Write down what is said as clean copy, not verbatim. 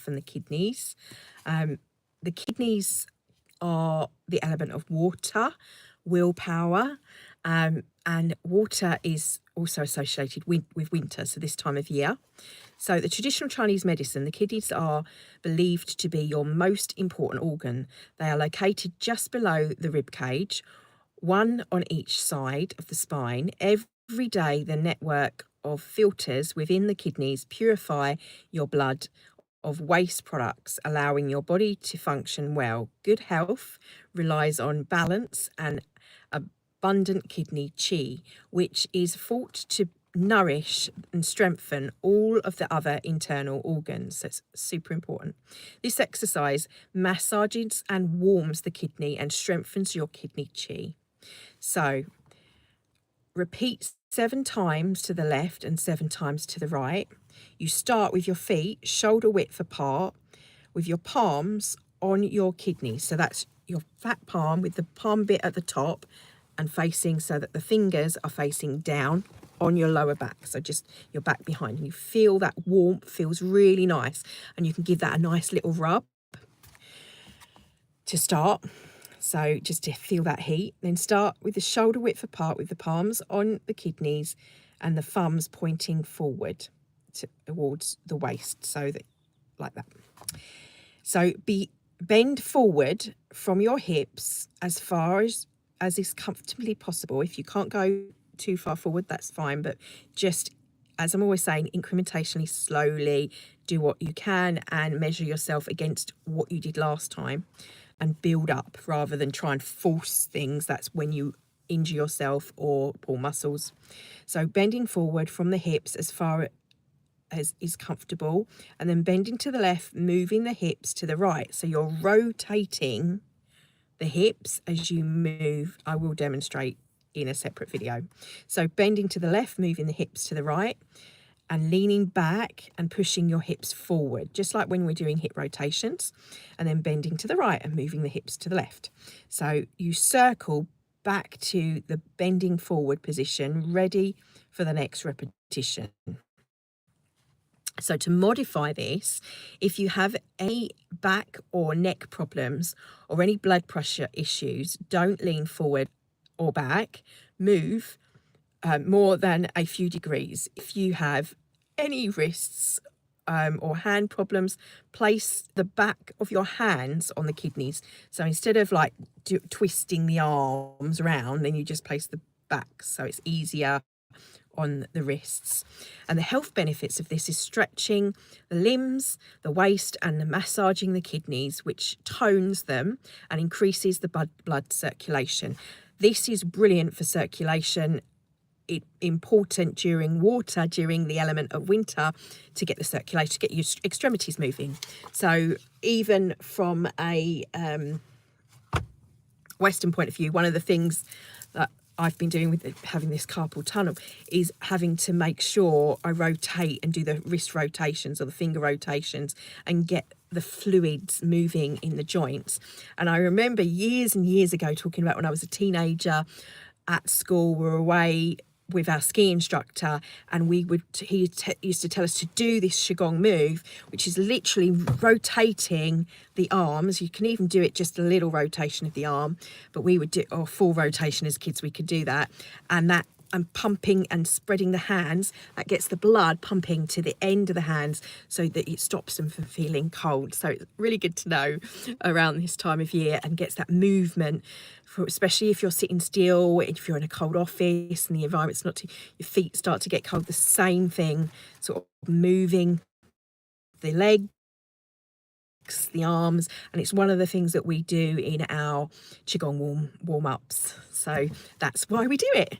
strengthen the kidneys. The kidneys are the element of water, willpower, and water is also associated with winter, so this time of year. So the traditional Chinese medicine, the kidneys are believed to be your most important organ. They are located just below the rib cage, one on each side of the spine. Every day, the network of filters within the kidneys purify your blood of waste products, allowing your body to function well. Good health relies on balance and abundant kidney qi, which is thought to nourish and strengthen all of the other internal organs. So it's super important. This exercise massages and warms the kidney and strengthens your kidney qi. So repeat 7 times to the left and 7 times to the right. You start with your feet shoulder width apart with your palms on your kidneys. So that's your fat palm with the palm bit at the top and facing so that the fingers are facing down on your lower back. So just your back behind. And you feel that warmth, feels really nice. And you can give that a nice little rub to start. So just to feel that heat. Then start with the shoulder width apart with the palms on the kidneys and the thumbs pointing forward towards the waist. So that, like that. So bend forward from your hips as far as is comfortably possible. If you can't go too far forward, that's fine. But just, as I'm always saying, incrementally, slowly, do what you can and measure yourself against what you did last time and build up rather than try and force things. That's when you injure yourself or pull muscles. So bending forward from the hips as far as is comfortable, and then bending to the left, moving the hips to the right. So you're rotating the hips as you move. I will demonstrate in a separate video. So bending to the left, moving the hips to the right, and leaning back and pushing your hips forward, just like when we're doing hip rotations, and then bending to the right and moving the hips to the left. So you circle back to the bending forward position, ready for the next repetition. So to modify this, if you have any back or neck problems or any blood pressure issues, don't lean forward or back. Move more than a few degrees. If you have any wrists or hand problems, place the back of your hands on the kidneys. So instead of like twisting the arms around, then you just place the back, so it's easier on the wrists. And the health benefits of this is stretching the limbs, the waist, and the massaging the kidneys, which tones them and increases the blood circulation. This is brilliant for circulation. Important during the element of winter, to get the circulation, to get your extremities moving. So even from a Western point of view, one of the things that I've been doing with having this carpal tunnel is having to make sure I rotate and do the wrist rotations or the finger rotations and get the fluids moving in the joints. And I remember years and years ago talking about when I was a teenager at school, we were away with our ski instructor, and he used to tell us to do this Qigong move, which is literally rotating the arms. You can even do it just a little rotation of the arm, but we would do, or full rotation as kids, we could do that. And pumping and spreading the hands, that gets the blood pumping to the end of the hands so that it stops them from feeling cold. So it's really good to know around this time of year, and gets that movement, especially if you're sitting still, if you're in a cold office and the environment's not too, your feet start to get cold. The same thing, sort of moving the legs, the arms, and it's one of the things that we do in our Qigong warm-ups. So that's why we do it.